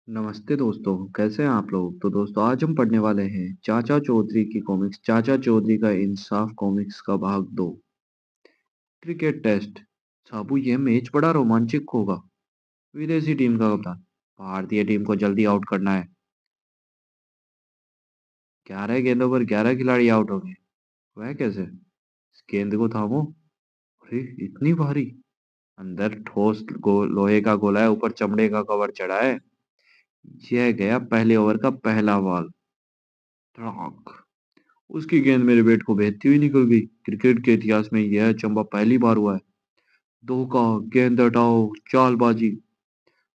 नमस्ते दोस्तों, कैसे हैं आप लोग? तो दोस्तों आज हम पढ़ने वाले हैं चाचा चौधरी की कॉमिक्स चाचा चौधरी का इंसाफ कॉमिक्स का भाग 2। Cricket test. साबू ये मैच बड़ा रोमांचक होगा। विदेशी टीम का कप्तान। भारतीय टीम को जल्दी आउट करना है। 11 गेंदों पर 11 खिलाड़ी आउट हो गए। वह कैसे? इस गेंद को थामो। अरे इतनी भारी। अंदर ठोस लोहे का गोला है, ऊपर चमड़े का कवर चढ़ा है। यह गया पहले ओवर का पहला बॉल। धड़ाक। उसकी गेंद मेरे बैट को भेदती हुई निकल गई। क्रिकेट के इतिहास में यह अचंबा पहली बार हुआ है। धोखा, गेंद हटाओ, चालबाजी।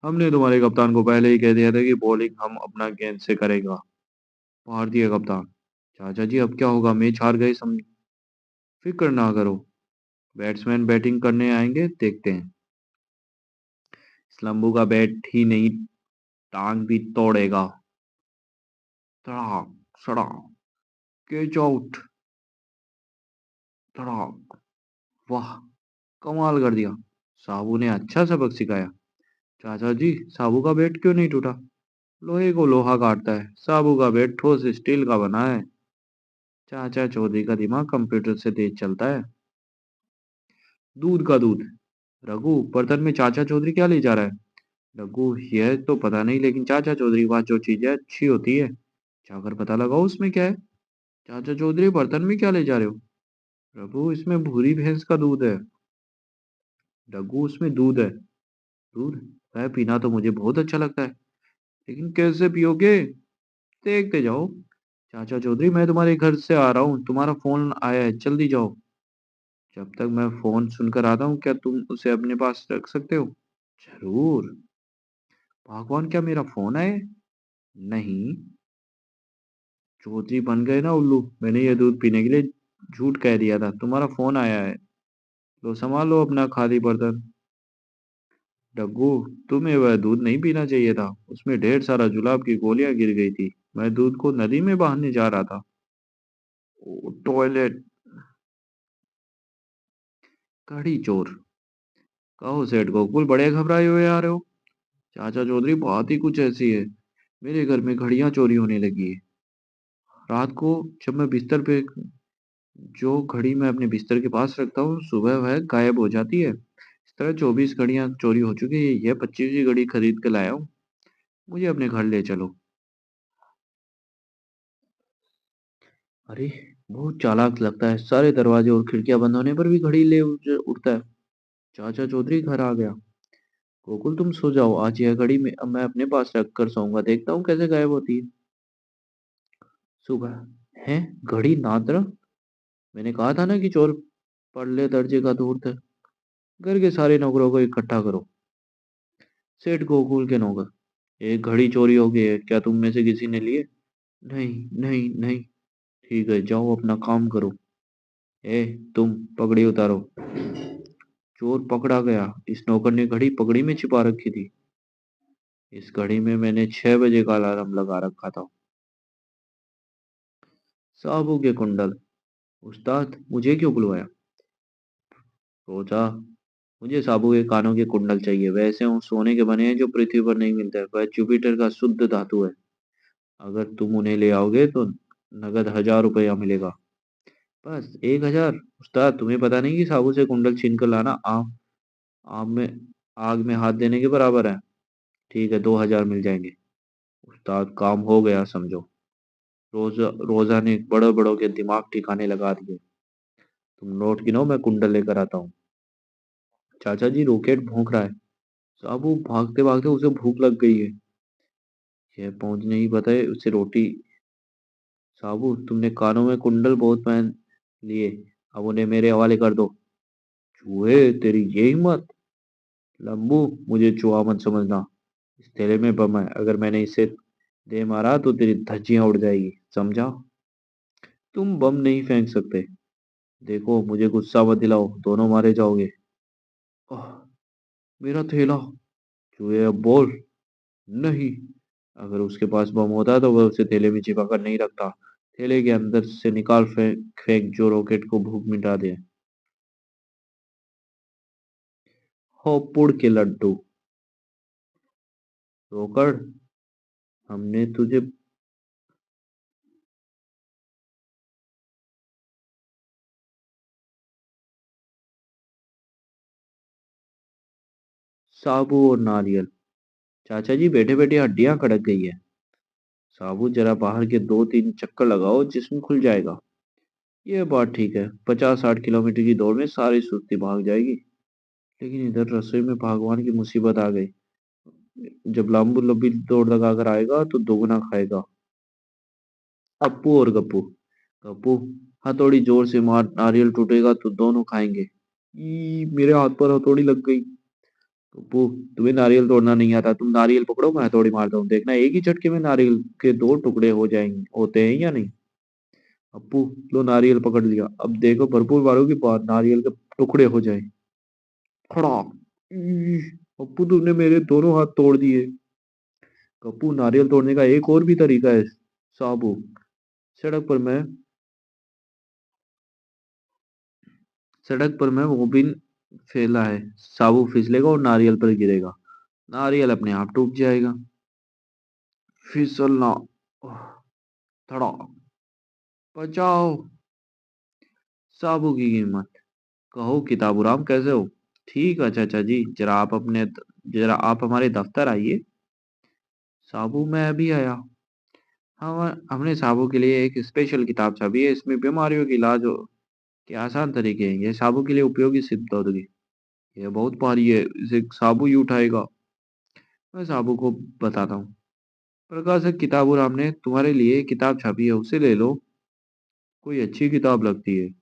हमने तुम्हारे कप्तान को पहले ही कह दिया था कि बॉलिंग हम अपना गेंद से करेगा। भारतीय कप्तान। चाचा जी अब क्या होगा? मैच हार गए सम फिक्र ना करो। बैट्समैन बैटिंग करने आएंगे, देखते हैं। इस लंबू का बैट ही नहीं, टांग भी तोड़ेगा। धड़ाक, सड़ाक, कैच आउट। धड़ाक। वाह, कमाल कर दिया। साहू ने अच्छा सबक सिखाया। चाचा जी, साबू का बैट क्यों नहीं टूटा? लोहे को लोहा काटता है, साबू का बैट ठोस स्टील का बना है। चाचा चौधरी का दिमाग कंप्यूटर से तेज चलता है। दूध का दूध। रघु, बर्तन में चाचा चौधरी क्या ले जा रहा है? रघु, यह तो पता नहीं, लेकिन चाचा चौधरी के पास जो चीजें अच्छी होती है, जाकर पता लगाओ उसमें क्या है। चाचा चौधरी, बर्तन में क्या ले जा रहे हो? रघु, इसमें भूरी भैंस का दूध है। रघु, उसमें दूध है। दूध? वह पीना तो मुझे बहुत अच्छा लगता है, लेकिन कैसे पियोगे? देखते जाओ। चाचा चौधरी, मैं तुम्हारे घर से आ रहा हूँ, तुम्हारा फोन आया है, जल्दी जाओ। जब तक मैं फोन सुनकर आता हूँ, क्या तुम उसे अपने पास रख सकते हो? जरूर। भगवान, क्या मेरा फोन है? नहीं। चौधरी बन गए ना उल्लू। मैंने ये दूध पीने के लिए झूठ कह दिया था। तुम्हारा फोन आया है। लो, संभालो अपना खाली बर्तन। डग्गू, तुम्हें वह दूध नहीं पीना चाहिए था। उसमें ढेर सारा जुलाब की गोलियां गिर गई थी। मैं दूध को नदी में बहाने जा रहा था। ओ, टॉयलेट। कड़ी चोर। कहो सेठ गोकुल, बड़े घबराए हुए आ रहे हो। चाचा चौधरी, बात ही कुछ ऐसी है। मेरे घर में घड़ियां चोरी होने लगी है। रात को जब मैं बिस्तर पे, जो घड़ी मैं अपने बिस्तर के पास रखता हूँ, सुबह वह गायब हो जाती है। इस तरह 24 घड़ियां चोरी हो चुकी है। यह 25वीं घड़ी खरीद के लाया हूँ। मुझे अपने घर ले चलो। अरे, बहुत चालाक लगता है। सारे दरवाजे और खिड़कियां बंद होने पर भी घड़ी ले उठता है। चाचा चौधरी घर आ गया। गोकुल, तुम सो जाओ। आज यह घड़ी में अब मैं अपने पास रख कर सोऊंगा। देखता हूँ कैसे गायब होती है। सुबह है। घड़ी नादरा। मैंने कहा था ना कि चोर पड़ले दर्जे का धूर्त है। घर के सारे नौकरों को इकट्ठा करो। सेठ गोकुल के नौकर। एक घड़ी चोरी हो गई है, क्या तुम में से किसी ने लिए? नहीं, नहीं, नहीं। ठीक है, जाओ अपना काम करो। ए, तुम पगड़ी उतारो। चोर पकड़ा गया। इस नौकर ने घड़ी पगड़ी में छिपा रखी थी। इस घड़ी में मैंने 6 बजे का अलार्म लगा रखा था। साबू के कुंडल। उस्ताद, मुझे क्यों बुलवाया? रोजा, मुझे साबू के कानों के कुंडल चाहिए। वैसे वो सोने के बने हैं जो पृथ्वी पर नहीं मिलते। वह जुपिटर का शुद्ध धातु है। अगर तुम उन्हें ले आओगे तो नगद 1000 रुपया मिलेगा। बस 1000? उस्ताद, तुम्हें पता नहीं कि साबू से कुंडल छीन कर लाना आग में आग में हाथ देने के बराबर है। ठीक है, 2000 मिल जाएंगे। उस्ताद, काम हो गया समझो। रोजा ने बड़ों बड़ों के दिमाग ठिकाने लगा दिए। तुम नोट गिनो, मैं कुंडल लेकर आता हूँ। चाचा जी, रॉकेट भौंक रहा है। साबू भागते भागते, उसे भूख लग गई है। यह पहुंचने ही पता है उसे रोटी। साबू, तुमने कानों में कुंडल बहुत पहन लिए, अब उन्हें मेरे हवाले कर दो। चूहे, तेरी ये हिम्मत? लंबू, मुझे चूहा मत समझना। इस थैले में बम है। अगर मैंने इसे दे मारा तो तेरी धज्जियां उड़ जाएगी, समझा? तुम बम नहीं फेंक सकते। देखो, मुझे गुस्सा मत दिलाओ, दोनों मारे जाओगे। ओह, मेरा थैला। चूहे, अब बोल। नहीं। अगर उसके पास बम होता तो वह उसे थैले में छिपा कर नहीं रखता। थैले के अंदर से निकाल फेंक फेंक, जो रॉकेट को भूख मिटा दे। हो पुड़ के लड्डू। रोकड़। हमने तुझे साबू और नारियल। चाचा जी बैठे बैठे हड्डियां कड़क गई है। साबू जरा बाहर के 2-3 चक्कर लगाओ, जिस्म खुल जाएगा। ये बात ठीक है, 50-60 किलोमीटर की दौड़ में सारी सुस्ती भाग जाएगी। लेकिन इधर रसोई में भगवान की मुसीबत आ गई। जब लंबू लंबी दौड़ लगा कर आएगा तो दोगुना खाएगा। अप्पू और गप्पू। गप्पू, हथौड़ी जोर से मार, नारियल टूटेगा तो दोनों खाएंगे। मेरे हाथ पर हथौड़ी लग गई। गप्पू, तुम्हें नारियल तोड़ना नहीं आता, तुम नारियल पकड़ो, मैं हथौड़ी मारता हूँ, देखना एक ही झटके में नारियल के 2 टुकड़े हो जाएंगे, होते हैं या नहीं। अप्पू, लो नारियल पकड़ लिया, अब देखो भरपूर मारो की बात नारियल के टुकड़े हो जाए। खड़ाक। अप्पू, तुमने मेरे दोनों हाथ तोड़ दिए। गप्पू, नारियल तोड़ने का एक और भी तरीका है। साबू, सड़क पर मैं सड़क पर मैं वो भी फैला है। साबू फिसलेगा और नारियल पर गिरेगा। नारियल अपने आप टूट जाएगा। फिसलना। थड़ा। बचाओ। साबू की कीमत। कहो किताबुराम, कैसे हो? ठीक है चाचा जी, जरा आप हमारे दफ्तर आइए। साबू, मैं अभी आया। हमने साबू के लिए एक स्पेशल किताब छापी है, इसमें बीमारियों के इलाज के आसान तरीके हैं। यह साबू के लिए उपयोगी सिद्ध होगी। यह बहुत भारी है, इसे साबू ही उठाएगा। मैं साबू को बताता हूँ। प्रकाशक किताबुराम ने तुम्हारे लिए किताब छापी है, उसे ले लो। कोई अच्छी किताब लगती है।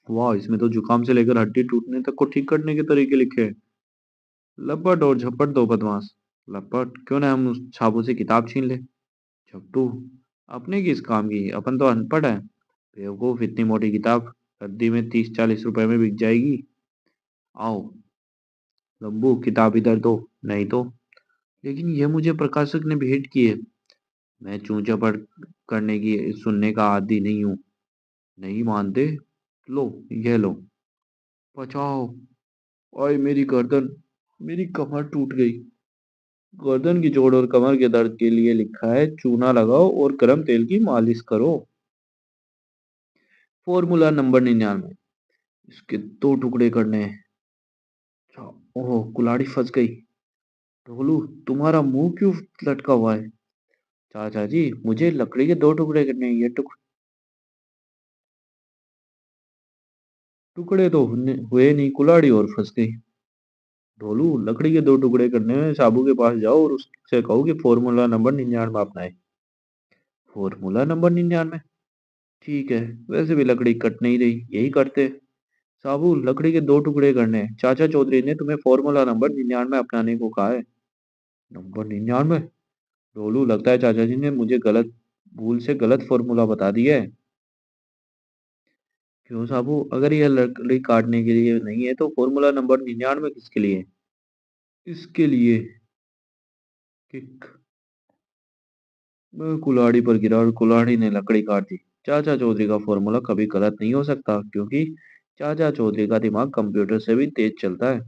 वाह, इसमें तो जुकाम से लेकर हड्डी टूटने तक को ठीक करने के तरीके लिखे हैं। लपट और झपट दो बदमाश। लपट, क्यों ना हम उस छापू से किताब छीन ले। झपटू, अपने किस काम की, अपन तो अनपढ़ है। बेवकूफ, इतनी मोटी किताब रद्दी में 30-40 रुपए में बिक जाएगी। आओ। लंबू, किताब इधर दो। नहीं तो। लेकिन यह मुझे प्रकाशक ने भेंट की है। मैं चूचा पढ़ करने की सुनने का आदी नहीं हूँ। नहीं मानते? लो, यह लो। बचाओ। ओए, मेरी गर्दन, मेरी कमर टूट गई। गर्दन की जोड़ और कमर के दर्द के लिए लिखा है, चूना लगाओ और गर्म तेल की मालिश करो। Formula number 99। इसके 2 टुकड़े करने हैं। अच्छा, ओह, कुल्हाड़ी फंस गई। ढोलू, तुम्हारा मुंह क्यों लटका हुआ है? चाचा जी, मुझे लकड़ी के 2 टुकड़े करने हैं। ये टुकड़े तो हुए नहीं, कुल्हाड़ी और फंस गई। ढोलू, लकड़ी के 2 टुकड़े करने में साबू के पास जाओ और उससे कहो कि फॉर्मूला नंबर 99 अपनाए। Formula number 99? ठीक है, वैसे भी लकड़ी कट नहीं रही, यही करते। साबू, लकड़ी के 2 टुकड़े करने हैं। चाचा चौधरी ने तुम्हें फॉर्मूला नंबर 99 अपनाने को कहा है। नंबर 99? ढोलू, लगता है चाचा जी ने मुझे गलत भूल से गलत फॉर्मूला बता दिया है। क्यों साबू, अगर यह लकड़ी काटने के लिए नहीं है तो फॉर्मूला नंबर 99 किसके लिए है? इसके लिए। किक। मैं कुल्हाड़ी पर गिरा और कुल्हाड़ी ने लकड़ी काट दी। चाचा चौधरी का फॉर्मूला कभी गलत नहीं हो सकता, क्योंकि चाचा चौधरी का दिमाग कंप्यूटर से भी तेज चलता है।